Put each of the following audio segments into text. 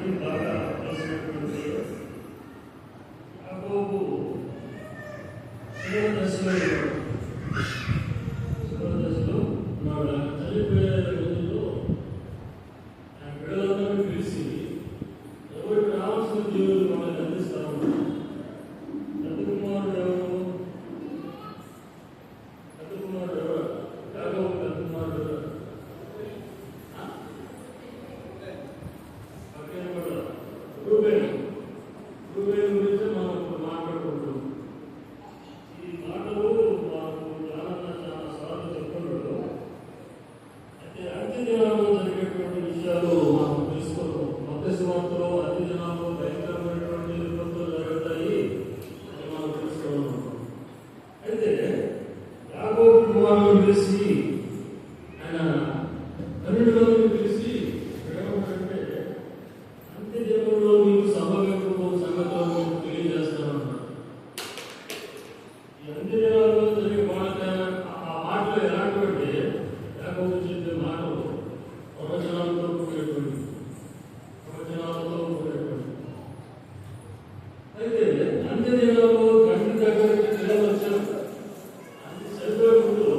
మనందరికీ బాగా తెలిసినటువంటి యాకోబు దశలో ఉన్నాడు. చనిపోయే రోజుల్లో ఆయన బిడ్డలందరినీ పిలిచి ఎవరికి రావాల్సిన దేవుడు మనల్ని అందిస్తా ఉన్నాడు. పెద్ద కుమారుడు ఎవరు? యాకోబు పెద్ద కుమారుడు రూబేను గురించి మనం ఇప్పుడు మాట్లాడుకుంటున్నాం. ఈ మాటలు మాకు చాలా సార్లు చెప్పుకుంటాడు. అయితే అన్ని దినాల్లో జరిగేటువంటి విషయాలు మనం తెలుసుకుంటాం. మత్తయి సువార్తలో అన్ని దినాల్లో భయంకరమైనటువంటి విపత్తులు జరుగుతాయి అని మనం తెలుసుకున్నాం. అయితే యాకోబు కుమారులను పిలిచి ఆయన 12 మందిని పిలిచి ఏమంటే అంత్య దినంలో మీకు సంభవించబో సంగతులను తెలియజేస్తామన్నారు. ఈ అంత్య దినాల్లో జరిగే ఆ మాటలు ఎలాంటివంటే యాకోబు చెప్పే మాటలు ప్రవచనాలతో కూడేటువంటి. అయితే అంత్య దినాల్లో గంటి దగ్గరికి పిల్లలు వచ్చారు. చనిపోయే ముందు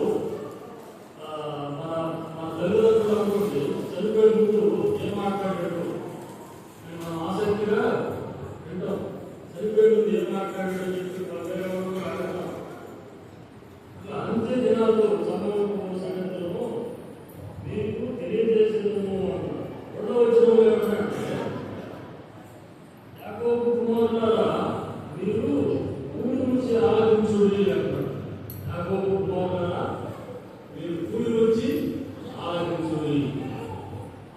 మన తల్లిదండ్రులు అనుకుంటే చనిపోయే ముందు ఏం మాట్లాడాడు మనం ఆసక్తిగా వింటాం. చనిపోయే ముందు ఏం మాట్లాడాడో చెప్పి అంత్య దినాల్లో సంభవించబోయే సంగతులను మీకు తెలియజేసేదము అన్నారు. 2వ వచనంలో ఏమంటే యాకోబు కుమారులారా మీరు ఊరి నుంచి ఆలకించుడి అంటారు. యాకోబు కుమారులారా మీరు ఊరి నుంచి ఆలకించుడి.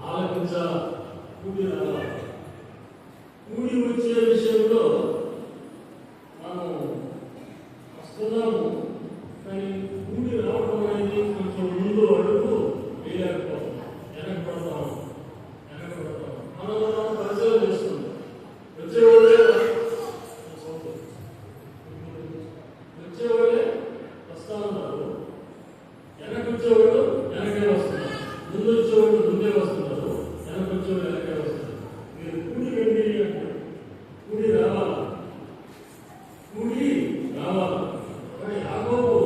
ఆలకించ కూడి రావాలి. కూడి వచ్చే విషయంలో మనం వస్తున్నాము, కానీ కూడి రావడం అనేది కొంచెం ముందు అడుగు వేయలేకపోతాం. వెనకపడతాం. మనం పరిచయం చేస్తున్నాం. వచ్చేవాళ్ళే వస్తా ఉన్నారు. వెనక వచ్చేవాళ్ళు వెనకే వస్తున్నారు. ముందు వచ్చేవాళ్ళు ముందే వస్తున్నారు. వెనక వచ్చేవాళ్ళు వెనకే వస్తున్నారు. మీరు కూడి రండి అంటే కూడి రావాలి. కానీ యాకోబు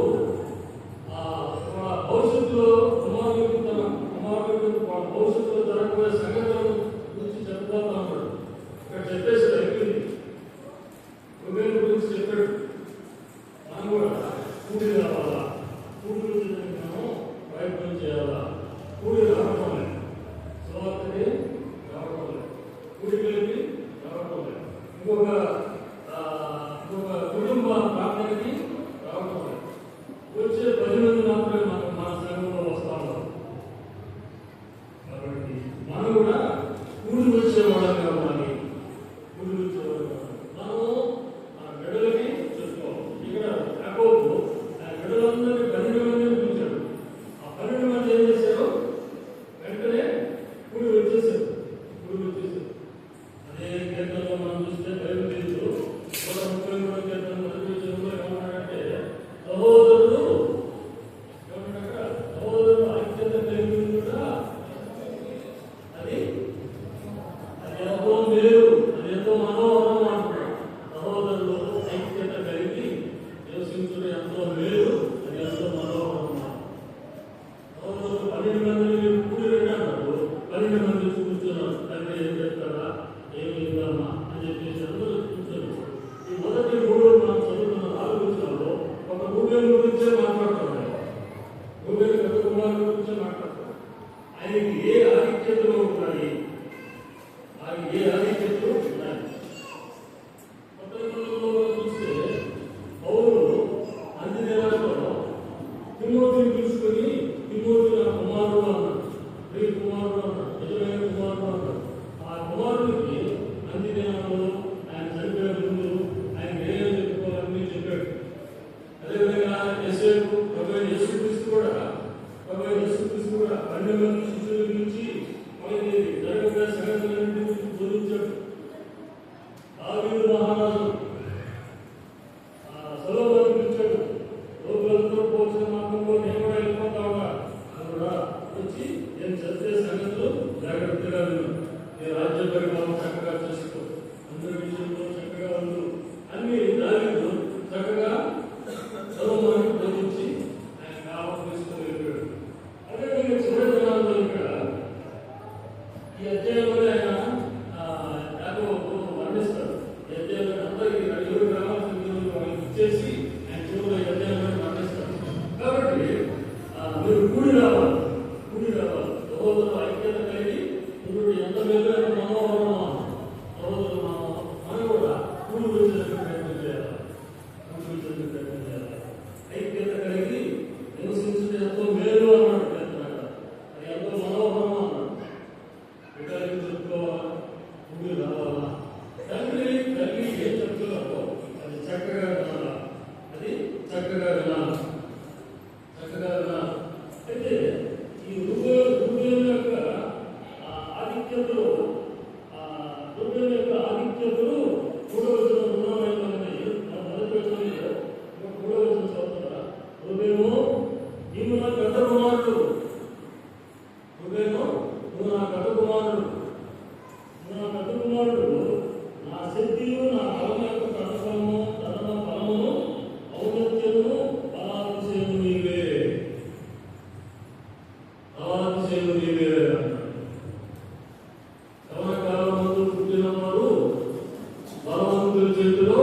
భవిష్యత్తులో కుమారులకు భవిష్యత్తులో జరగబోయే సంగతులను గురించి చెప్పుకోతా ఉన్నాడు. ఇక్కడ చెప్పేసి అయిపోయింది. రూబేను గురించి చెప్పాడు. మనం కూడా కూడి రావాలా, కూడి గురించి మనం ప్రయత్నం చేయాలా. కూడి రావటం లేదు, సువార్తకి రావటం లేదు, కూడి కలిపి రావటం లేదు, ఇంకొక కుటుంబ ప్రార్థనకి రావటం లేదు. వచ్చే 10 మంది మాత్రమే మన సంఘంలో వస్తా ఉన్నారు. కాబట్టి మనం కూడా కూడి వచ్చేవాళ్ళం కావాలి. కూడి వచ్చేవాళ్ళు మనం మన బిడ్డలకి చెప్పుకోవాలి. ఇక్కడ యాకోబు ఆ బిడ్డలందరినీ 12 మందిని పిలిచాడు. ఆ 12 మంది ఏం చేశారు? వెంటనే కూడి వచ్చేసారు. అదే కీర్తనలో మనం చూస్తే బైబిల్ తీరు 133వ కీర్తన 1వ వచనంలో ఏమన్నాడంటే సహోదరులు ఐక్యత కలిగి ఉండుట అది ఎంతో మేలు, అది ఎంతో మనోహరం అంటున్నాడు. సహోదరులు ఐక్యత కలిగి నివసించుట ఎంతో మేలు, అది ఎంతో మనోహరం. సహోదరులు 12 మందిని కూడి రండి అన్నాడు. 12 మంది కూర్చున్నారు. తండ్రి ఏం చెప్తారా, ఏమి ఇద్దామా అని చెప్పేసి అందరూ కూర్చొని ఈ మొదటి 3 మనం చదువుతున్న 4 విషయాల్లో ఒక రూబేను గురించే మాట్లాడుతున్నాడు. రూబేను పెద్ద కుమారుడు గురించే మాట్లాడుతున్నాడు. ఆయనకి ఏ ఆధిక్యతలు ఉన్నాయి? కొత్త నిబంధనలో చూస్తే పౌలు అన్ని దినాల్లో తిమోతిని పిలుచుకొని తిమోతి నా కుమారుడు అన్నాడు. ప్రియ కుమారుడు అన్నాడు. నిజమైన కుమారుడు అన్నాడు. ఆ కుమారుడికి అన్ని దినాల్లో ఆయన చనిపోయే ముందు ఆయన ఏం చెప్పుకోవాలని చెప్పాడు. అదేవిధంగా ప్రభు యేసుక్రీస్తు కూడా 12 మంది శిష్యుల నుంచి మనకి జరగబోయే సంగతులన్నింటి గురించి బోధించాడు. దావీదు మహారాజు సొలొమోను పిలిచాడు. లోపలతో పోల్చిన మార్గంలో నేను కూడా వెళ్ళిపోతా ఉన్నా. వచ్చి నేను చదివే సంగతులు జాగ్రత్తగా విన్నాను. నీ రాజ్య పరిపాలన చక్కగా చేసుకో, అందరి విషయంలో చక్కగా ఉండు అన్ని దావీదు చక్కగా సొలొమోనుకు బోధించి ఆయన కాలం తీసుకొని వెళ్ళాడు. అదేవిధంగా చివరి దినాల్లో ఇక్కడ ఈ అధ్యాయంలో ఆయన యాకోబు వర్ణిస్తాడు. ఈ అధ్యాయంలో అందరికీ ఎవరు కావాల్సిన దేవుడు వాళ్ళకి ఇచ్చేసి ఆయన చివరిలో ఈ అధ్యాయంలో వర్ణిస్తాడు. కాబట్టి మీరు కూడి రావాలి, సహోదరులు ఐక్యత కలిగి ఇప్పుడు ఎంత మేలైన మనోహరమా సహోదరులు మనం కూడా కూడి వచ్చేందుకు ప్రయత్నం చేయాలి. ఐక్యత కలిగి నివసించడం ఎంతో మేలు అన్నాడు పెద్దగా, అది ఎంతో మనోహరమా అన్నాడు. బిడ్డలకి చెప్పుకోవాలా, కూడి రావాలా, తల్లి ఏం చెప్తున్నారో అది చక్కగా వినాలా, చక్కగా వినాలి. అయితే ఈ రూబేను యొక్క ఆధిక్యతలు మూడవ వచనం ఉన్నాయి. మొదటి వచనంలో మూడవ వచనం చదువుతారా? రూబేను నీవు నా పెద్ద కుమారుడు, నువ్వు నా పెద్ద కుమారుడు, నా శక్తియు నా బలం యొక్క కనసము తన బలమును ఔన్నత్యము బలాతిశయము నీవే యవనకాలం ముందు పుట్టిన వారు బలవంతుల చేతిలో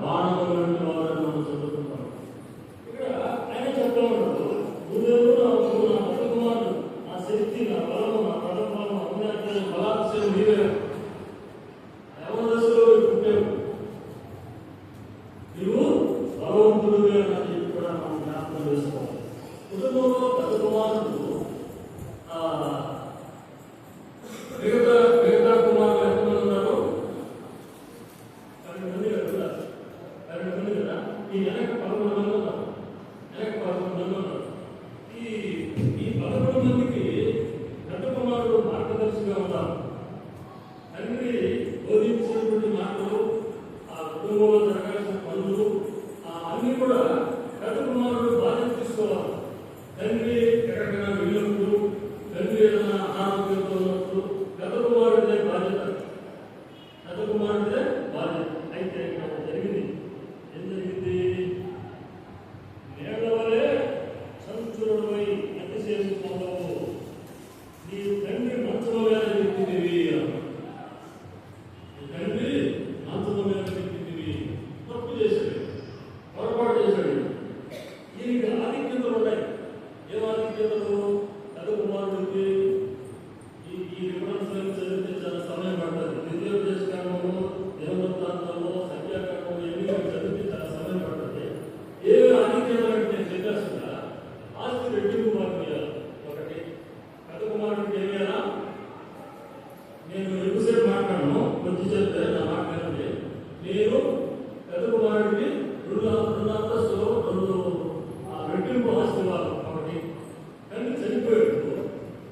బాణములు వంటి వారని మనం చదువుకుంటాం. ఇక్కడ ఆయన చెప్తా ఉన్నాడు, నా పెద్ద కుమారుడు, నా శక్తి, నా బలము, నా పదబలము, ఔన్నత్యము బలాతిశయము నీవే. యవన దశలో పుట్టావు, నీవు బలవంతుడివే అని చెప్పి కూడా మనం జ్ఞాపకం చేసుకోవాలి. కుటుంబంలో పెద్ద కుమారుడు మిగతా కుమారులు ఎంతమంది ఉన్నారు? 12 మంది కదా. ఈ వెనక 11 మంది ఉన్నారు. ఈ 11 మందికి పెద్ద కుమారుడు మార్గదర్శిగా ఉన్నారు. తండ్రి బోధించినటువంటి మాటలు, ఆ కుటుంబంలో జరగాల్సిన పనులు అన్ని కూడా పెద్ద కుమారుడు బాధ్యత తీసుకోవాలి. తండ్రి ఎక్కడికైనా వెళ్ళినప్పుడు, తండ్రి ఏదైనా అనారోగ్యంతో ఉన్నప్పుడు పెద్ద కుమారుడిదే బాధ్యత. అయితే ఇక్కడ జరిగింది, ఏం జరిగింది? నేళ్ల వలె సంచురుడై అతిశయం పొందవు, నీ తండ్రి మంచం మీద చెప్పిందివి. తండ్రి మంచం మీద చెప్పిందివి. తప్పు చేశాడు, పొరపాటు చేశాడు. దీనికి ఆధిక్యతలు ఉన్నాయి. ఏం ఆధిక్యతలు? పెద్ద కుమారుడికి ఈ రిఫరెన్స్ చదివితే చాలా సమయం పడుతుంది. ద్వితీయోపదేశ కాండము, దినవృత్తాంతంలో, సంఖ్యాకాండము ఎన్ని చదివితే చాలా సమయం పడుతుంది. ఏ ఆధిక్యతలు అంటే నేను చెప్పేస్తున్నా, ఆస్తి రెట్టింపు మాకు ఇవ్వాలి. ఒకటి పెద్ద కుమారుడికి ఏం చేయాలా? నేను ఎక్కువసేపు మాట్లాడను, కొంచెం చెప్తే నా మాట వినండి. నేను పెద్ద కుమారుడికి 2 అంతస్తులు 2 రెట్టింపు ఆస్తి ఇవ్వాలి. ఒకటి కానీ చనిపోయాడు,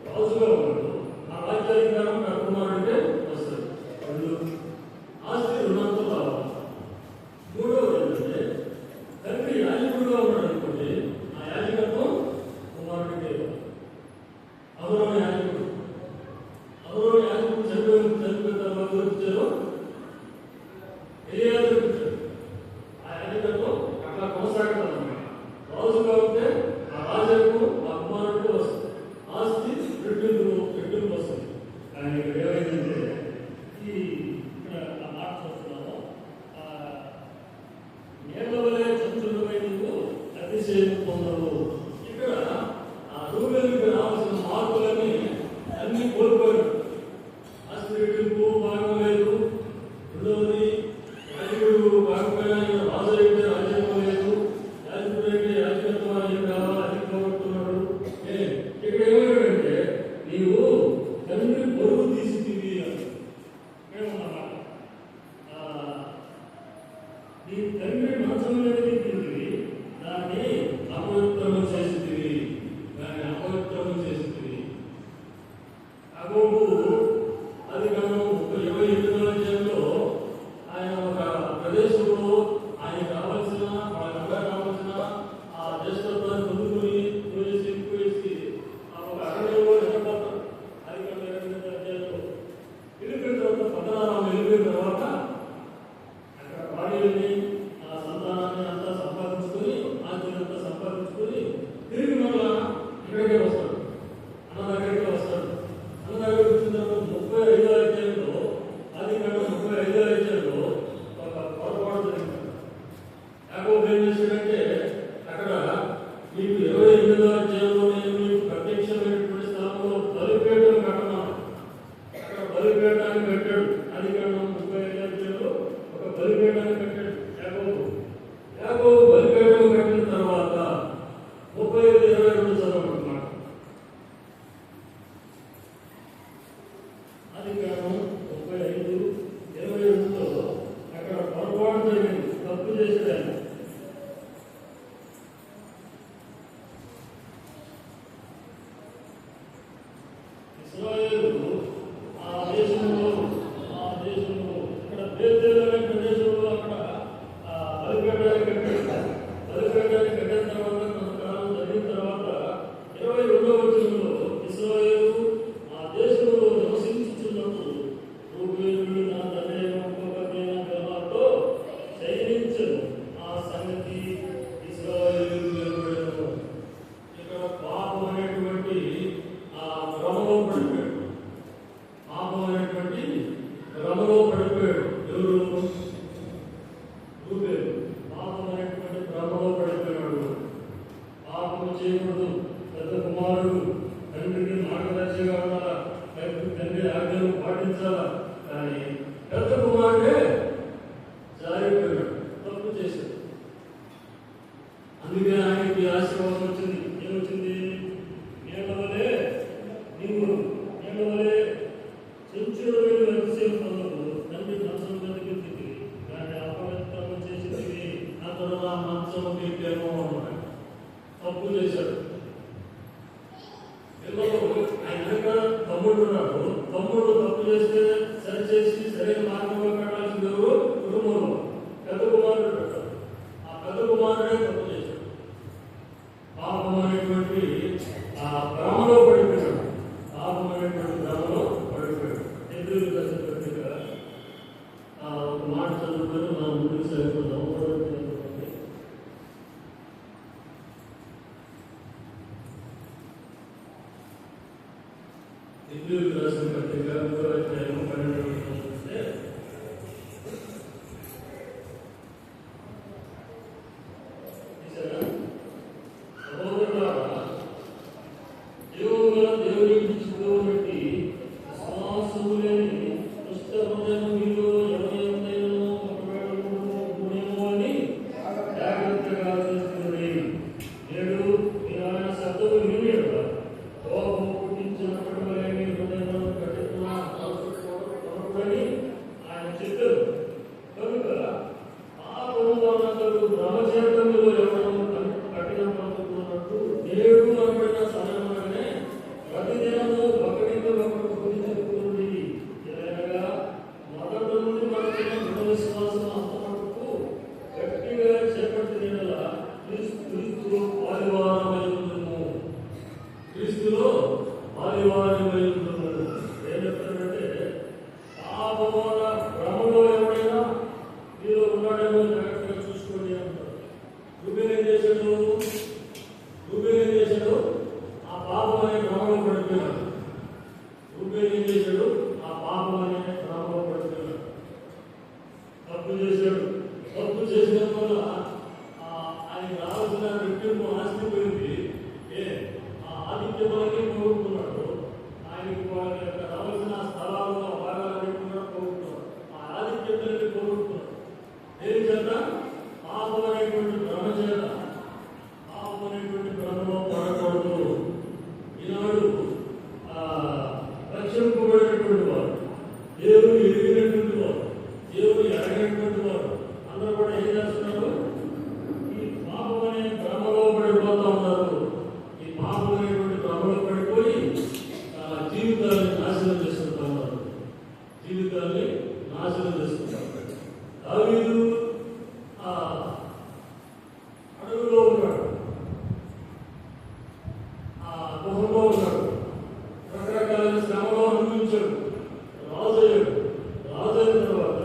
రాజుగా ఉన్నాడు, ఆ రాజ్యాధికారం పెద్ద కుమారుడికే వస్తుంది. 2 ఆస్తి 2 అంతలు రావాలి. మూడవది ఏంటంటే తండ్రి యాజకుడుగా ఉన్నాడు అనుకోండి, ఆ యాజకత్వం కుమారుడికే ఇవ్వాలి. అహరోను యాజకుడు చనిపోయిన తర్వాత వచ్చారు, ఎలియాజరు వచ్చాడు. ఆ యాజకత్వం అట్లా కొనసాగుతుంది అన్నమాట. రాజుగా ఉంటే ఆ రాజుకు ఆ కుమారుడికి వస్తుంది, ఆస్తి రెట్టింపు వస్తుంది. కానీ ఇక్కడ ఏమైందంటే ఇక్కడ ఆ మాట చూస్తున్నాము, నేల వలె చంద్రులపై నువ్వు అతిశయం పొందవు. ఇక్కడ ఆ రూబేనుకి రావాల్సిన మార్పులన్నీ అన్ని కోల్పోయాడు. ఆస్తి రెట్టింపు భాగం లేదు. రెండవది యాజకుడు కాకపోయినా రాజు అయితే రాజ్యం లేదు, యాజకుడు అయితే యాజకత్వం ఏం కావాలి అది పోగొట్టున్నాడు. ఇక్కడ ఏమన్నాడంటే నీవు తండ్రి పొరుగు తీసితివి అన్నమాట. నీ తండ్రి మంచం మీద తింటివి, దాన్ని అపవిత్రము చేసితివి. యాకోబు అది మనం 28వ అధ్యాయంలో ఆయన ఒక ప్రదేశంలో ఆయన కావలసిన ఆ జ్యేష్ఠత్వాన్ని పొందుకొని పోయేసి ఒక అరణ్యంలో నిలబడతారు. అది 28వ అధ్యాయంలో ఆదికాండం 35:22లో అక్కడ పొరపాటు జరిగింది, తప్పు చేశాడు ఆయన. ఇశ్రాయేలు ఆ దేశంలో ఇక్కడ బేతేలు అనే ప్రదేశంలో అక్కడ బలిపీఠాన్ని కట్టారు. బలిపీఠాన్ని కట్టిన తర్వాత కొంతకాలం జరిగిన తర్వాత 22వ వచనంలో ఇశ్రాయేలు ఆ దేశంలో నివసించుచున్నప్పుడు రూబేనుడు నా తండ్రితో శయనించను, ఆ సంగతి ఇశ్రాయేలు నిలబడెను. ఇక్కడ పాపం అనేటువంటి ఆ భ్రమలో పడిపోయాడు. పాపం అనేటువంటి భ్రమలో పడిపోయాడు. ఎవరు? రూబేను. పాపం అనేటువంటి భ్రమలో పడిపోయాడు. పాపం చేయకూడదు, పెద్ద కుమారుడు, తండ్రికి మార్గదర్శిగా ఉండాలా, తండ్రి ఆజ్ఞలు పాటించాలా. కానీ పెద్ద కుమారుడే జారిపోయాడు, తప్పు చేశాడు. అందుకే ఆయనకి ఆశీర్వాదం వచ్చింది. ఏమొచ్చింది? నీళ్ళవలే చెంచుడు వెళ్ళి ఎంతసేపు పొందదు, తండ్రి మంచం మీదకి దిగి దాన్ని అపవిత్రం చేసింది, అతను నా మంచం పెట్టాము అన్నాడు. తప్పు చేశాడు. పిల్లలు ఆయన వెనక తమ్ముడు ఉన్నాడు. తమ్ముడు తప్పు చేస్తే సరిచేసి సరైన మార్గంలో పెట్టాల్సింది ఎవరు? కుటుంబంలో పెద్ద కుమారుడు పెట్టాడు. ఆ పెద్ద కుమారుడే తప్పు చేశాడు. పాపం అనేటువంటి ఆ భ్రమలో పడిపోయాడు. పాపం అనేటువంటి భ్రమలో పడిపోయాడు. ఎందుకు పత్రిక ఒక మాట చదువుకొని మనం ముందుకు సరిపోతాం. ఎందుకు రాసిన పత్రిక 3:12 చూస్తే దేవుని విడిచిపోబట్టి విశ్వాసము లేని దుష్ట హృదయం మీలో ఎవరైనా ఒకవేళ అని జాగ్రత్తగా చూసుకుని నేడు మీరు ఆయన శబ్దము విని కోపం పుట్టించినప్పటి వల్ల మీ హృదయం కట్టుకుని ఆయన చెప్పారు. కనుక పాపము వలన బ్రహ్మచేతంలో ఎవరైనా కఠిన పలుకుతున్నట్టు నేడు అనబడిన సమయంలోనే ప్రతిదినము ఒకరికి ఒకరు బుద్ధి చెప్పుకుంది. ఏదైనా మొదటి నుండి మనకున్న దృఢ విశ్వాసం అంతవరకు గట్టిగా చేపట్టిన క్రీస్తులో పాలివారమై ఉండును. క్రీస్తులో పాలివారమై ఉండును. ఏం చెప్తారంటే పాపం వల్ల భ్రమలో ఎవరైనా మీరు ఉన్నాడేమో జాగ్రత్తగా చూసుకోండి అంటారు. రూబేను ఏం చేశాడు? ఆ పాపం అనే భ్రమలో పడిపోయినాడు. రూబేను ఏం చేశాడు? ఆ పాపం అనే భ్రమలో పడిపోయినాడు. తప్పు చేశాడు. తప్పు చేసిన వల్ల ఆయన రావాల్సిన రెట్టింపు ఆస్తి పోయింది. ఆ ఆదిత్య బలకి పోగొట్టుకున్నాడు. ఆయనకి వాళ్ళ యొక్క రావాల్సిన స్థలాల్లో భాగాలు పెట్టుకున్నాడు, పోగొట్టుకున్నాడు. ఆ ఆదిత్య బలకి పోగొట్టుకున్నాడు. ఏం చేత? పాపం అనేటువంటి భ్రమ చేత. పాపం అనేటువంటి భ్రమలో పడకూడదు. ఈనాడు రక్షింపబడినటువంటి వారు, దేవుని ఎరిగినటువంటి వారు, దేవుని అడిగినటువంటి వారు అందరూ కూడా ఏం చేస్తున్నారు? ఈ పాపం అనే భ్రమలో పడిపోతూ ఉన్నారు. ఈ పాపం అనేటువంటి భ్రమలో పడిపోయి జీవితాన్ని నాశనం చేసుకుంటూ ఉన్నారు. జీవితాన్ని నాశనం చేసుకుంటారు. దావీదు అడవిలో ఉన్నాడు, గుహలో ఉన్నాడు, రకరకాల శ్రమలో అనుభవించాడు, రాజయ్యాడు. రాజైన తర్వాత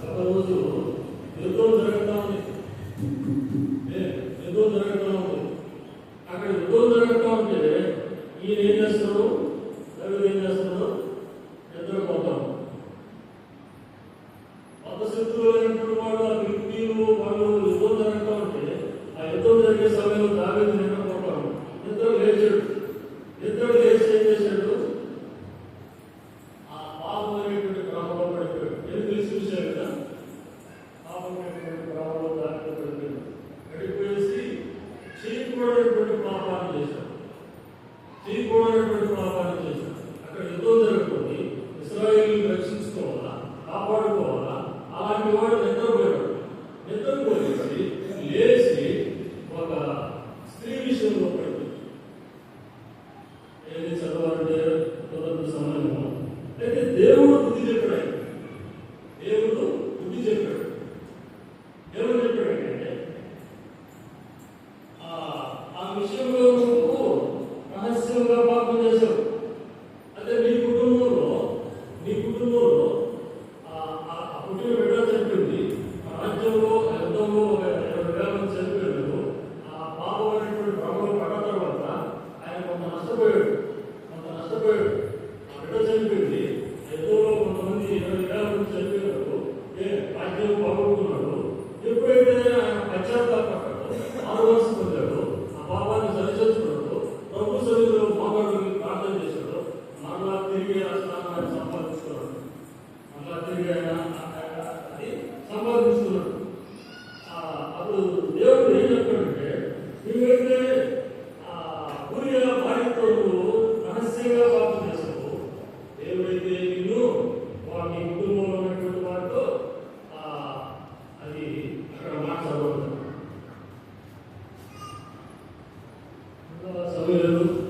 ఒకరోజు యుద్ధం జరుగుతూ ఉంది. అక్కడ యుద్ధం జరుగుతూ ఉంటే ఈయన ఏం చేస్తాడు? దావీదు ఏం చేస్తాడు? నిద్రపోతాడు. కొత్త శత్రువులు అయినటువంటి వాడు, ఆ వ్యక్తులు వాళ్ళు యుద్ధం జరుగుతూ ఉంటే ఆ యుద్ధం జరిగే సమయంలో దావీదు నిద్రపోతాడు. నిద్ర లేచాడు. నిద్ర లేచి ఏం చేశాడు? ఆ పాపం అనేటువంటి భ్రమ స్థానాన్ని సంపాదించుకున్నాడు. మళ్ళా తిరిగి ఆయన అది సంపాదించుకున్నాడు. అప్పుడు దేవుడు ఏం చెప్పాడంటే, నువ్వైతే ఊరియా భార్యతో రహస్యంగా పాపం చేస్తావు, దేవుడైతే నిన్ను నీ కుటుంబంలో ఉన్నటువంటి వారితో అది అక్కడ మాట్లాడబడుతుంది. సమయంలో ఉంది.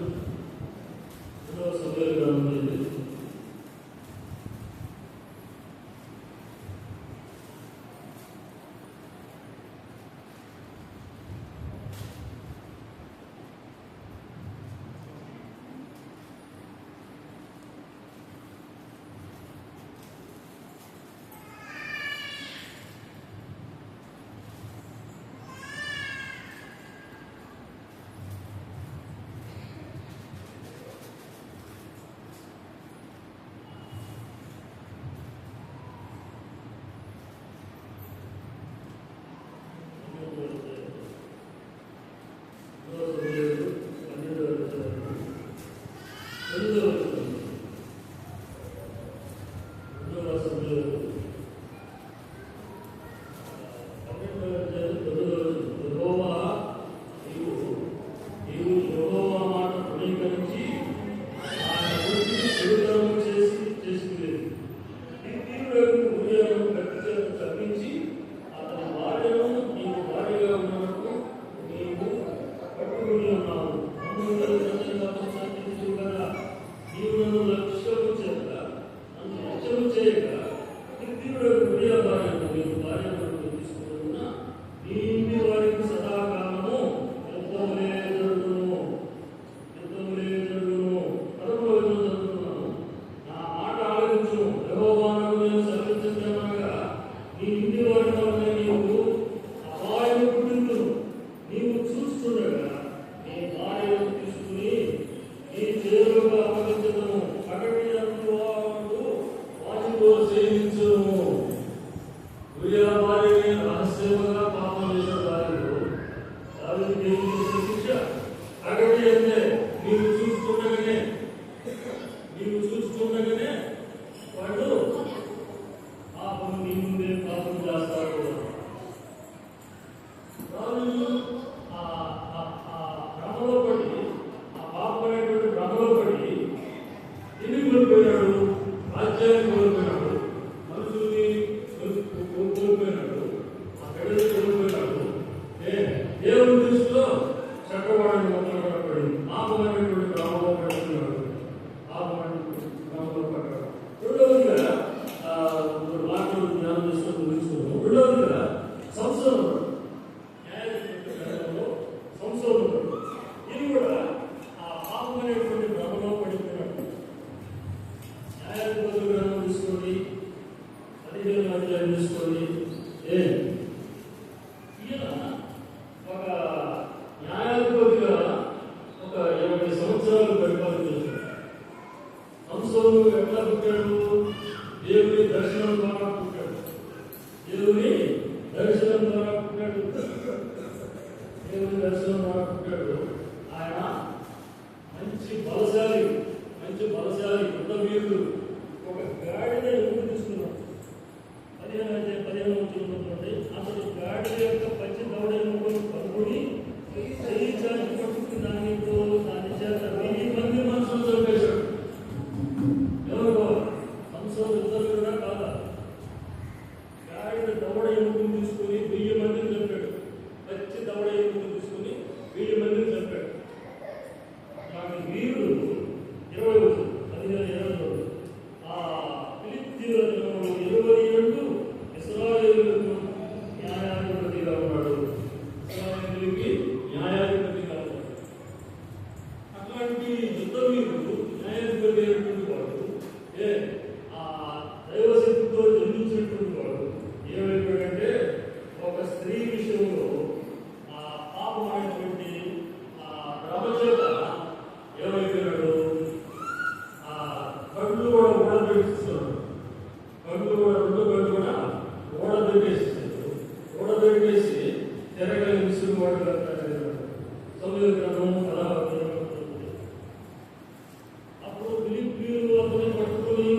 అప్పుడు ఫిలిప్పీయులు అతని పట్టుకుని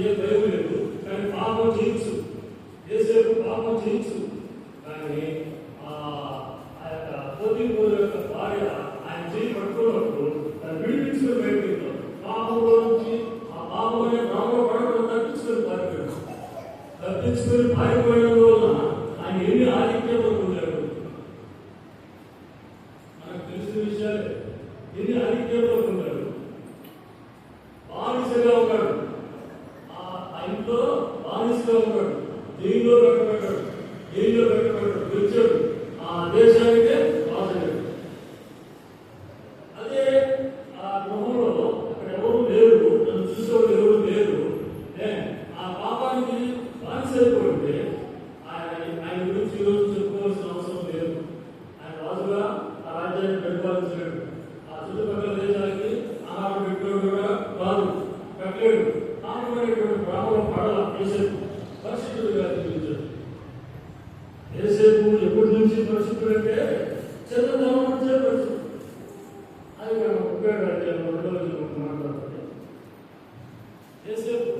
ఏ భయం లేదు. కానీ పాపం చేయొచ్చు, యేసేపు పాపం చేయొచ్చు. కానీ ఆ యొక్క పోతీఫరు యొక్క భార్య ఆయన చేయి పట్టుకున్నప్పుడు దాన్ని విడిపించుకొని బయటకు పాపంలో నుంచి ఆ పాపమనే పాపంలో పడకుండా తప్పించుకొని పారిపోయడం వలన ఆయన ఎన్ని ఆధిక్యంలో పొందాడు మనకు తెలిసిన విషయాలే. ఎన్ని ఆధిక్యంలో పొందాడు. బానిసగా ఉన్నాడు, ఆ ఇంట్లో బానిసగా ఉన్నాడు, జైల్లో పెట్టబడ్డాడు, వచ్చాడు, ఆ దేశానికే రాజుగాడు. అదే ఆ గృహంలో అక్కడ ఎవరు లేరు, నన్ను చూసేవాళ్ళు ఎవరు లేరు. ఆ పాపానికి బానిసైపోయింటే ఆయన గురించి ఈరోజు చెప్పుకోవాల్సిన అవసరం లేదు. ఆయన రాజుగా ఆ రాజ్యాన్ని పరిపాలించలేడు. ఆ చుట్టుపక్కల దేశాలకి ఆహారం పెట్టేవాడు కూడా కాదు, పెట్టలేడు. ఆహారమైనటువంటి బ్రాహ్మణం పడాల యేసేపు పరిశుద్ధుడిగా జీవించాడు. యేసేపు ఎప్పటి నుంచి పరిశుద్ధుడు అంటే చిన్నతనం నుంచే పరిశుద్ధుడు. అది మనం ఉపయోగాలు మాట్లాడుతుంది. యేసేపు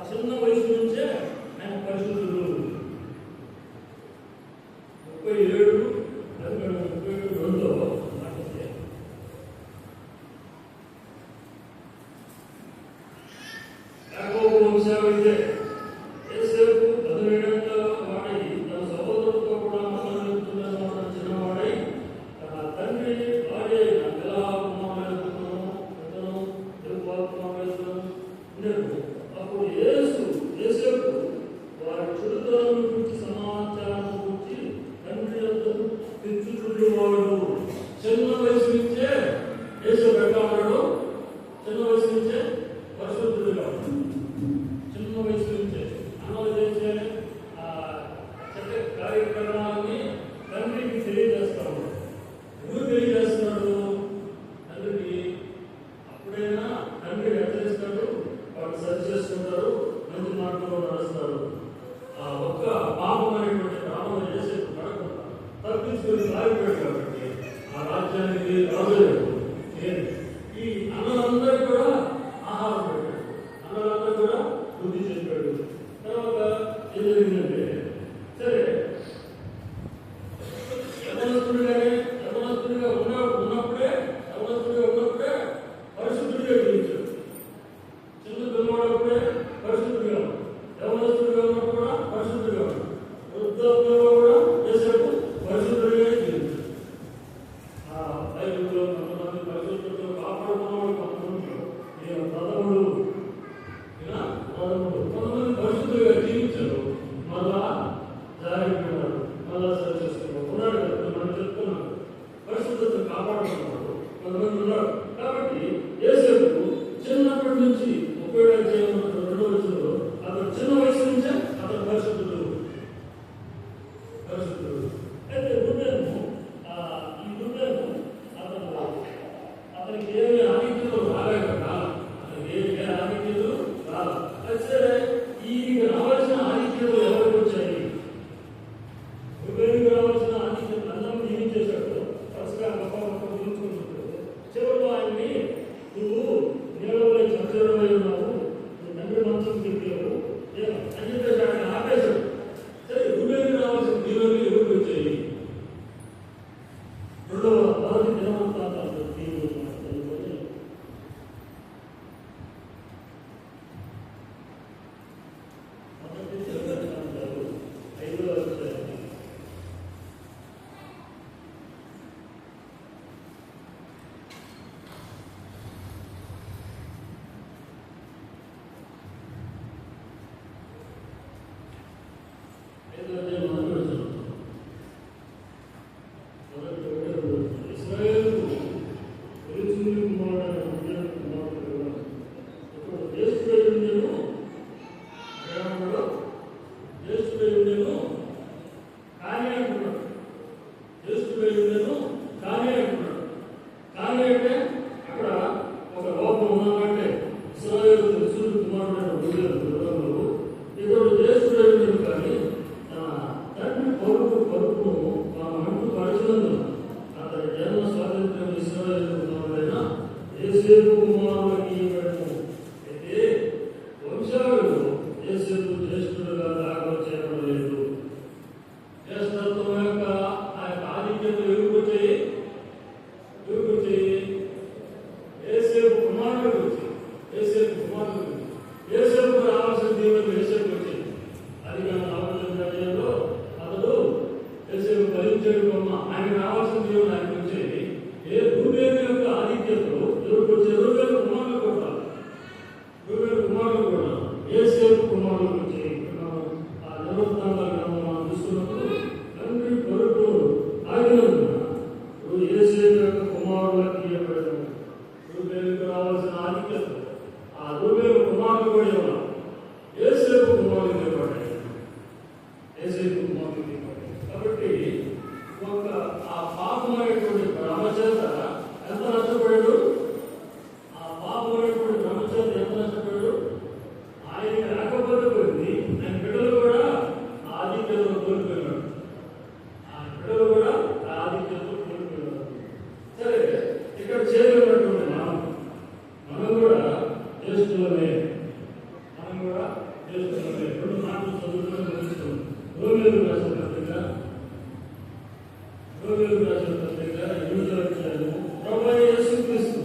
చిన్న వయసు నుంచే ఆయన పరిశుద్ధుడు. 37:32 మాట్లాడితే యాకోబు వంశావళితే యేసేపు 17 వాడై తన సహోదరులతో కూడా మరణిస్తున్న చిన్నవాడై తన తండ్రి భార్య ఉండేది. అప్పుడు యేసేపు వారి చుడుతలను గురించి సమాచారం గురించి తండ్రి వద్దకు తెచ్చుచుండేవాడు. చిన్న వయసు నుంచే యేసేపు ఎట్లా ఉన్నాడు? చిన్న వయసు నుంచే పరిశుద్ధుడుగా, చిన్న వయసు నుంచే అన్నలు చేసే చట్ట కార్యక్రమాలని తండ్రికి తెలియజేస్తా ఉన్నాడు. ఎవరు తెలియజేస్తున్నాడు? తండ్రికి. అప్పుడైనా తండ్రి హెచ్చరిస్తాడు, వాళ్ళు సరి చేసుకుంటారు, మంచి మార్గంలో నడుస్తారు. ఆ ఒక్క పాపం అనేటువంటి రామం యేసేపు పడకుండా తప్పించుకొని పారిపోయాడు కాబట్టి ఆ రాజ్యానికి రాజులేదు. ఈ అన్నలందరికీ కూడా ఆహారం పెట్టాడు, అన్నలందరూ కూడా బుద్ధి చెప్పాడు. తర్వాత ఏం జరిగిందంటే, సరే యవనస్తుడిగా ఉన్నప్పుడే పరిశుద్ధుడిగా జీవించాడు. చిన్న పిల్లవాడప్పుడే పరిశుద్ధుడిగా, యవనస్తుడిగా ఉన్నప్పుడు కూడా పరిశుద్ధుడిగా, వృద్ధాప్యంలో కూడా యేసేపు పరిశుద్ధుడిగా జీవించాడు. బైబిల్లో కొంతమంది పరిశుద్ధులతో కాపాడుకున్నవాడు, కొంతమంది ప్రథముడు, కొంతమంది పరిశుద్ధులుగా జీవించారు, మళ్ళా జారిపోయినారు, మళ్ళా సరి చేసుకున్నారు. ఉన్నాడు కదా, మనం చెప్తున్నాడు పరిశుద్ధతను కాపాడుకున్నాడు, కొంతమంది ఉన్నారు. కాబట్టి యేసేపు చిన్నప్పటి నుంచి 37:2 అతను చిన్న వయసు నుంచే అతను పరిశుద్ధుడు. అయితే ఈ రూబేను అతనికి ఏమి ఆధిక్యతలు రాలేక అతనికి ఏ ఆధిక్యతలు రాల. అయితే ఈ రావాల్సిన ఆధిక్యతలు ఎవరికి వచ్చాయి? రూబేనుకి రావాల్సిన ఆధిక్యతలు అందరూ జీవించేశాడు, వరుసగా గొప్ప గురించుకుంటున్నాడు. చివరిలో ఆయన్ని నువ్వు నీళ్ళలో చంద్రుడు యేసేపు కుమారులకి ఇవ్వబడెను. అయితే వంశావళిలో యేసేపు జ్యేష్ఠుడుగా దాఖలు చేయబడలేదు. జ్యేష్ఠత్వం యొక్క ఆ యొక్క ఆధిక్యత ఎవరికి యేసేపు కుమారులకు వచ్చి యేసేపు రావాల్సిన దీవెన యేసేపు వచ్చింది. అది మనం ఆలోచనలో అతడు యేసేపు భరించాడు బొమ్మ, ఆయన రావాల్సిన దీవెన ఆయనకు వచ్చేది. ఏ రూబేలు యొక్క ఆధిక్యతలో ఎవరికి వచ్చే రూబేలు కుమారులు కూడా యేసేపు కుమారులకు వచ్చాయి. ఆ నిర్వహణ మనం చూస్తున్నప్పుడు తండ్రి కొరకు ఆగినందున యేసేపు యొక్క కుమారులకు ఇవ్వబడను. రూబేలుకు రావాల్సిన ఆధిక్యత ఆ రూబేలు కుమారులు కూడా ఇవ్వాలి. యేసేపు కుమారులు ఇవ్వబడ్డాయి. కాబట్టి ఒక ఆ పాపమైనటువంటి బ్రహ్మచేత ఎంత నష్టపోయాడు? ఆ పాపమైనటువంటి బ్రహ్మచేత ఎంత నష్టపోయాడు? ఆయన రాకపోతే పోయింది, ఆయన బిడ్డలు కూడా ఆధిక్యతను కోల్పోయినాడు. సరే, ఇక్కడ చేయగలిగినటువంటి మనం కూడా జ్యేష్ఠులమే. రెండు మాటలు చదువుకుని తెలుస్తుంది. రోమేలు రాసిన పత్రిక 8వ అధ్యాయము ప్రభువైన యేసుక్రీస్తు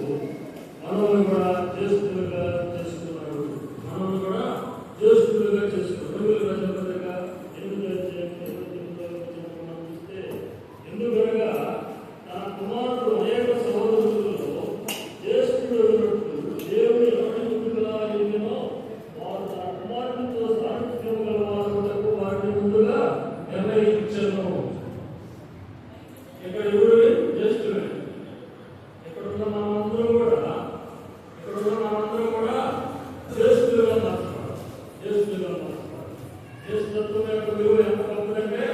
మనల్ని కూడా జ్యేష్ఠులుగా చేసుకున్నాడు. రోమేలు రాసిన పత్రిక 8వ అధ్యాయం చూస్తే, ఎందుకనగా తన కుమారుడు అనేక సహోదరులలో జ్యేష్ఠుడు దేవుని ఎవరి ముందుగా ఎరిగినో వారు తన కుమారునితో సారూప్యం గల వారు వారిని ముందుగా నిర్ణయించను. ఇక్కడ ఎవరు జ్యేష్ఠుడే. ఇక్కడున్న మనమందరం కూడా జ్యేష్ఠులుగా మార్చుకోవాలి. జ్యేష్ఠత్వం యొక్క విలువ ఎంత గొప్పదంటే,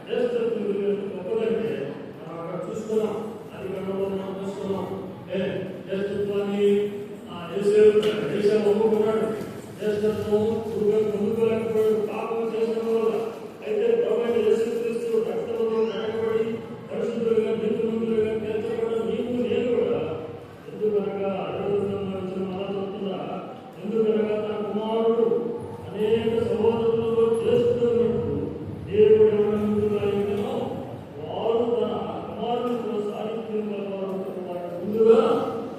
జ్యేష్ఠత్వం విలువ ఎంత గొప్పదంటే మనం అక్కడ చూస్తున్నాం. అది గణంలో మనం చూస్తున్నాం. జ్యేష్ఠత్వాన్ని యేసేపు ఒప్పుకున్నాడు. జ్యేష్ఠత్వం పొందుకోలేకపోయాడు పాపం చేసిన వల్ల. అయితే ప్రభువైన యేసుక్రీస్తు రక్తములో కడగబడి పరిశుద్ధులుగా నీతిమంతులుగా తీర్చబడిన నీవు నేను కూడా ఎందుకనగా ఎందుకనగా తన కుమారుడు అనేక సహోదరులలో జ్యేష్ఠుడు దేవుడు ఎవరి ముందుగా ఎరిగినో వారు తన కుమారునితో సారూప్యం గల వారు ముందుగా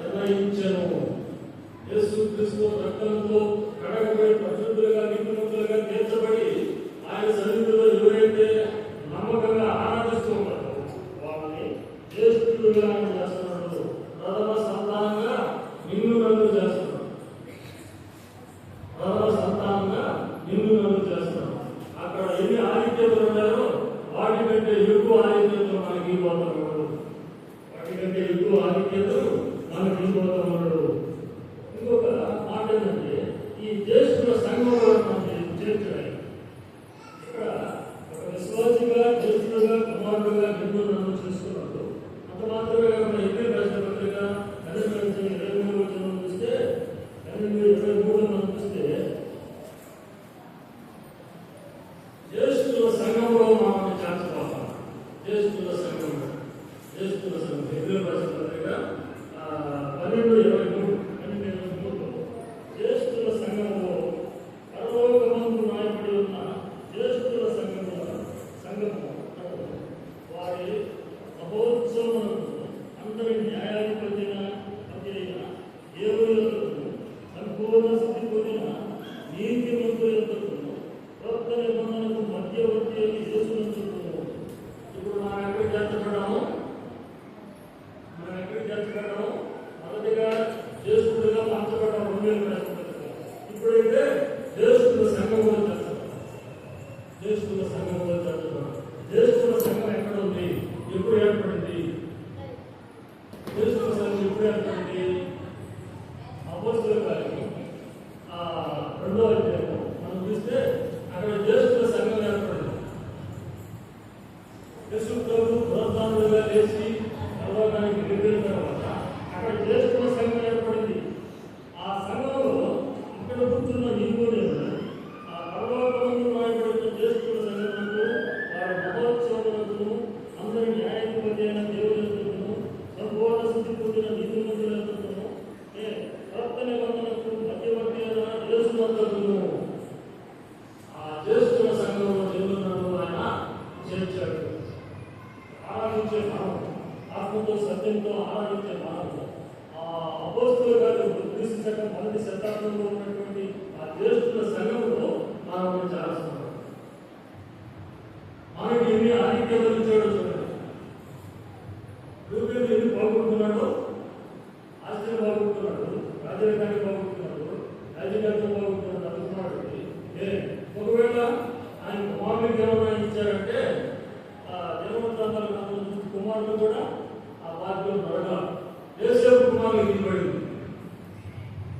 నిర్ణయించెను. యేసుక్రీస్తు రక్తంతో కడగబడి పరిశుద్ధులుగా నీతిమంతులుగా తీర్చబడి ఆయన సన్నిధిలో ఎవరైతే నమ్మకంగా ఆరాధిస్తూ ఉంటారో వాళ్ళని జ్యేష్ఠులుగా ఆయన చేస్తున్నాడు. ప్రథమ సంతానంగా నిన్ను నన్ను చేస్తున్నాడు. అక్కడ ఎన్ని ఆధిక్యతలు ఉన్నాయో వాటికంటే ఎక్కువ ఆధిక్యతలు మనకి ఇవ్వబోతున్నాడు. ఇంకొక మాట ఏంటంటే, ఈ జ్యేష్ఠుల సంఘంలో చేర్చడానికి ఇక్కడ ఒక విశ్వాసిగా జ్యేష్ఠులుగా కుమారుడుగా నిన్ను నన్ను చేసుకున్నాడు. అంత మాత్రమే కాకుండా ఎప్పుడు రాసిన పత్రిక 8:23 చూస్తే 8:23 చూస్తే జ్యేష్ఠుల సంఘంలో మనం చేర్చుకోవాలి. జ్యేష్ఠుల సంఘం ఎప్పుడు రాసిన పత్రిక 12:23 జ్యేష్ఠుల సంఘంలో పరలోకమందు నాయకుడి ఉన్న జ్యేష్ఠుల సంఘము వారి మహోత్సవములకు అందరి న్యాయాధిపతి అయిన దేవులకు సంపూర్ణ స్థితి పొందిన నీతిమంతులకు కొత్త నిబంధనకు మధ్యవర్తి అని యేసునందుకు. ఇప్పుడు మనం ఎక్కడికి చేర్చబడ్డాము? మొదటిగా మొదటి శతాబ్దంలో ఉన్నటువంటి ఆ జ్యేష్ఠుల సంఘంలో మనం చేస్తున్నాం. మనకి ఎన్ని ఆధిక్యతలు ఇచ్చాడో చూడండి. రూపేలు ఎన్ని బాగుంటున్నాడో, ఆశ్చర్యం బాగుంటున్నాడు, రాజరికాన్ని బాగుంటున్నాడు, రాజకీయాలను బాగుంటున్నాడు అనుకున్నాడు. ఒకవేళ ఆయన కుమారుడికి ఏమైనా ఇచ్చారంటే జనవంతాలు కుమారుడు కూడా ఆ పార్టీలో నడగాలి. యేసేపు కుమారులకు ఇవ్వబడింది.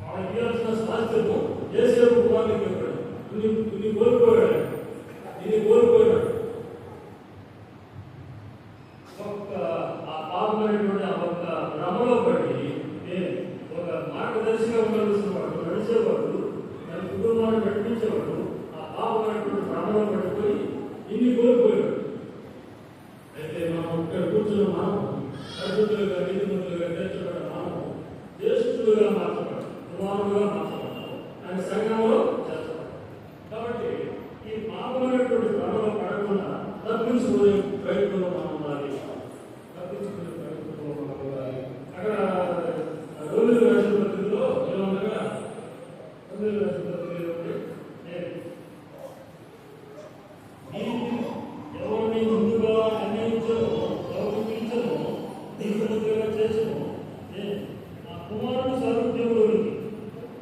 వాళ్ళకి ఇవ్వాల్సిన స్వాస్థ్యము యేసేపు కుమారులకు ఇవ్వబడింది. ఇన్ని కోల్పోయాడు, ఇన్ని కోల్పోయాడు. ఆ పాపమైనటువంటి ఆ ఒక్క భ్రమలో పడి ఒక మార్గదర్శిగా ఉండవలసిన వాడు, నడిచేవాడు, తన కుటుంబాన్ని నడిపించేవాడు ఆ పాపమైనటువంటి భ్రమలో పడిపోయి ఇన్ని కోల్పోయాడు. అయితే మనం ఇక్కడ కూర్చున్న మనం పరిశుద్ధులుగా, నీతిమంతులుగా తీర్చబడిన మనం జ్యేష్ఠులుగా మార్చబడ్డాం, కుమారులుగా మార్చబడ్డాం, ఆయన సంఘంలో చేర్చబడ్డాం. కాబట్టి ఈ పాపమైనటువంటి భ్రమలో పడకుండా తప్పించుకునే ప్రయత్నంలో మనం ఉండాలి. తప్పించుకునే ప్రయత్నంలో మనం ఉండాలి. అక్కడ రోమిలి రాసిన పత్రికలో ఏమనగా, రోమిలి రాసిన పత్రికలో ఎవరిని ముందుగా నిర్ణయించను, గౌరవించను, నీతిమంతులుగా చేసను ఆ కుమారుడు సారూప్యంలోనికి,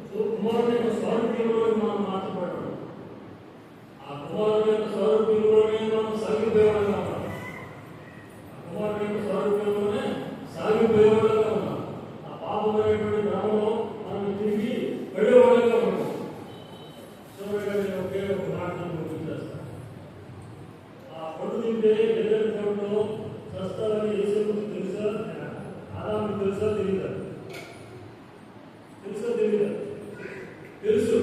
కుమారుడు యొక్క సారూప్యంలోకి మనం మార్చబడ్డాడు. ఆ కుమారుడు యొక్క సారూప్యంలోనే మనం సాగిపోయేవాళ్ళగా ఉన్నాం. ఆ కుమారుడు యొక్క సారూప్యంలోనే సాగిపోయేవాళ్ళగా ఉన్నాం. ఆ పాపమైనటువంటి గ్రామంలో మనం తిరిగి వెళ్ళేవాళ్ళగా ఉన్నాం. చివరిగా నేను ఒకే ఒక మాటను ముగించేస్తాను. ఆ పొట్టు తింటే ఎదురు పొట్టులో చస్తారని యేసుకు తెలుసా? ఆదాముకు తెలుసా? తెలియదా? తెలుసా? తెలియదా? తెలుసు.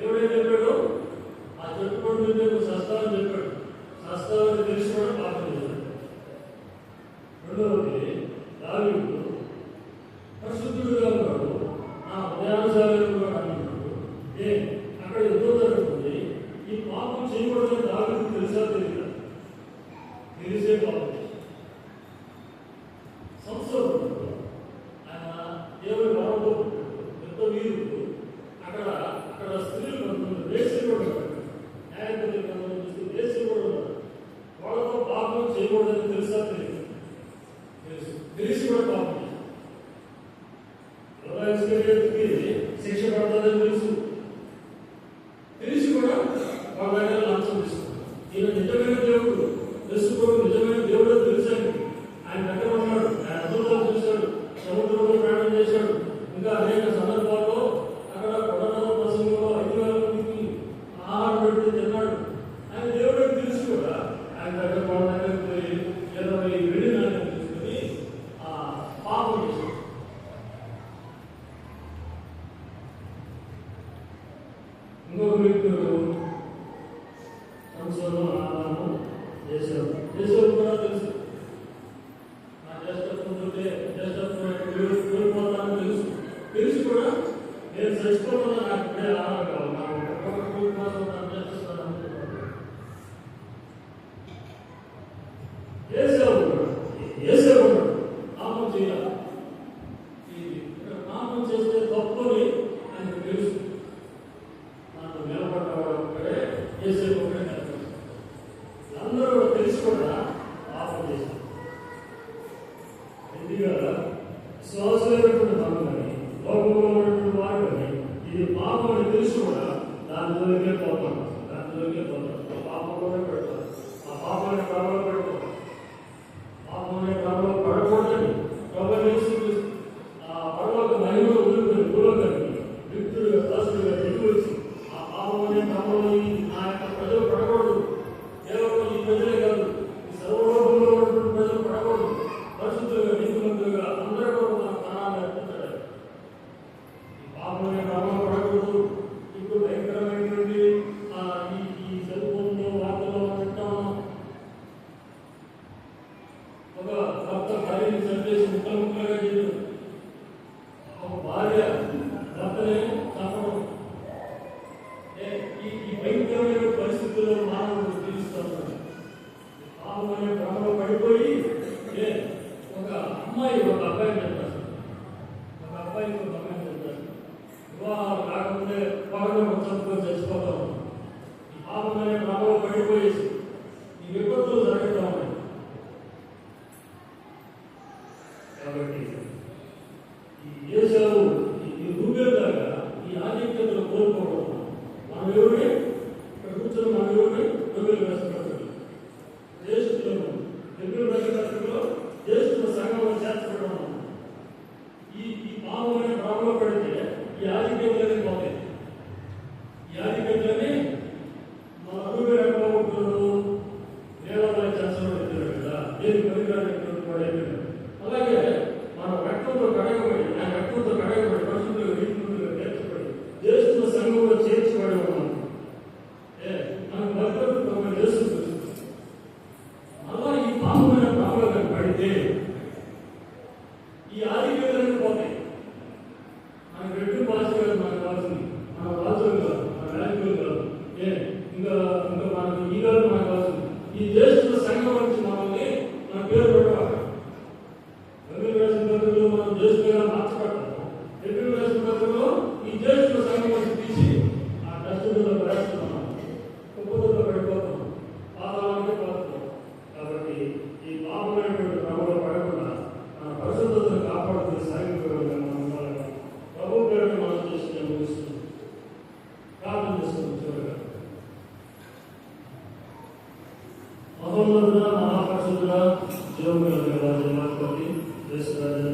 ఎవడేం చెప్పాడు? ఆ చెట్టు పొట్టు తింటే నువ్వు చస్తావని చెప్పాడు. చస్తావని తెలిసి కూడా పాపం చేశాడు. రెండవది, దావీదు పరిశుద్ధుడుగా ఉన్నాడు, నా హృదయానుసారుడుగా అన్నాడు. అక్కడ యుద్ధం జరుగుతుంది. ఈ పాపం చేయకూడదని దావీదుకు తెలుసా? తెలియదా? తెలిసే పాపం సంస్థలు ఆయన దేవుడి వరంలో ఎంత వీరుడు. అక్కడ అక్కడ స్త్రీలు కొంతమంది దేశీయులు కూడా ఉన్నారు. న్యాయపతి చూస్తే దేశీయులు కూడా ఉన్నారు. వాళ్ళతో పాపం చేయకూడదని తెలుసా? తెలియదు. తెలుసు. తెలిసి కూడా పాపం ఇస్కరియోతుకి శిక్ష పడుతుందని తెలుసు. తెలిసి కూడా వాళ్ళ దగ్గర లంచం తీసుకున్నాడు. ఈయన నిజమైన దేవుడు, తెలుసుకోవడం నిజమైన దేవుడు తెలిసాడు. ఆయన దగ్గర ఉన్నాడు, ఆయన అద్భుతాలు చూశాడు, సముద్రంలో ప్రయాణం చేశాడు. ఇంకా అనేక సందర్భాల్లో అక్కడ కొడనవ ప్రసంగంలో 5,000 మందికి ఆహారం పెట్టి తిన్నాడు. ఆయన దేవుడు తెలిసి కూడా ఆయన దగ్గర వాళ్ళ దగ్గరికి పోయి 20 వెండి నాణ్యం తీసుకుని పాపం చేశాడు. ఇంకొక వ్యక్తులు సంస్థలో ఆదాము చేశారు. చేసేవారు కూడా తెలుసు. నా జ్యేష్ఠత్వం ఉంటే జ్యేష్ఠత్వం కోల్పోతానని తెలుసు. తెలిసి కూడా నేను చచ్చిపోతున్నా, నాకు ఇప్పుడే ఆహారం కావాలి, నాకు ఒక్కొక్క కూలి కోసం నా జ్యేష్ఠత్వాన్ని అనుకుంటున్నాను. వేసేవాడు నామం చేయాలి. నామం చేస్తే తప్పుని ఆయనకు తెలుసు. నాకు నిలబడ్డవాడు ఒక్కడే, వేసేది ఒకటే నిలబడి అందరూ కూడా తెలిసి కూడా పాపం చేశారు. ఎందుగా శ్వాసమైనటువంటి మనం కానీ లోకంలో ఉన్నటువంటి వారు కానీ ఇది పాపం అని తెలిసి కూడా దానిలోకే పోతాం, దానిలోకే పోతాం. ఆ పాపంలోనే పెడతారు. ఆ పాపాన్ని క్రమంలో పెడతాం. పాపం క్రమంలో పడకూడదని ప్రభు ఆ పడవకు మహిమలో వదిలిపోయి భూలోకానికి వ్యక్తులుగా దాసులుగా దిగి వచ్చి ఆ పాపం అనే క్రమంలో ఆ యొక్క ప్రజలు పడకూడదు. కేవలం ఈ ప్రజలే కాదు, ఈ సర్వలోకంలో ఉన్నటువంటి ప్రజలు పడకూడదు. పరిశుద్ధులుగా, నీతిమంతులుగా అందరూ కూడా మన ప్రాణాలు అర్పించడానికి ఈ పాపం అనే క్రమంలో పడకూడదు. ఇప్పుడు భయంకరమైనటువంటి ఈ కాబట్టి ఈ ఏసావు ఈ రూబేలాగా ఈ ఆధిక్యతను కోల్పోవడం మనం ఎవరే ఇక్కడ కూర్చొని మనం ఎవరే రూబేలు వేసుకుంటారు దేశంలో ఎప్పుడు వేసుకుంటారు దేశంలో సంఘంలో చేర్చబడడం ఈ పాపం అనే ప్రాబ్లం పడితే ఈ ఆధిక్యతలనే పోతాయి. ఈ ఆధిక్యతలని మన రూబేలు ఎక్కడ ఉంటున్నారు దేవాలయ చేర్చబడుతున్నారు కదా దేని పరికరాలు పడేది. అలాగే మన రక్తంతో కడగబడి ఆ రక్తంతో కడగబడి పరిశుద్ధులు నీతిమంతులుగా తీర్చబడి దేశంలో సంఘంలో చేర్చబడి ఉన్నాం. మనకు భద్రత చేస్తుంది. అలా ఈ పాపమైన ప్రాబ్లం పడితే ఈ ఆధిక్యతలను పోతాయి. మనకు రెడ్డి భాష కాదు మనకు కావాల్సింది, మన భాషలు కాదు, మన రాజకీయాలు కాదు, ఇంకా ఇంకా మనకు ఈ కాదు మనకు కావాల్సింది. ఈ దేశంలో సంఘం నుంచి మనల్ని మన పేరు పెట్టాలి. రవి వేసిన పద్ధతిలో మనం దేశంగా మార్చబడతాము. రెడ్డి వేసిన పద్ధతిలో ఈ దేశంలో సంఘం నుంచి తీసి ఆ డస్ట్బిన్లో పడేస్తున్నాం, కుప్పతో పడిపోతాం, పాదాలకే పోతున్నాం. కాబట్టి ఈ పాపమైనటువంటి ప్రభుత్వం పడకుండా మన పరిశుద్ధతను కాపాడుతున్న సాగిపోవడం మనం ఉండాలని ప్రభు పేరును మనం చేసి నేను ముగిస్తున్నాం. ప్రార్థన చేస్తున్నాం. చివరిగా మహోన్నతుడ మహాపరిశుద్ధుడ జీవముల దేవ జన్మాధిపతి దేశ రాజు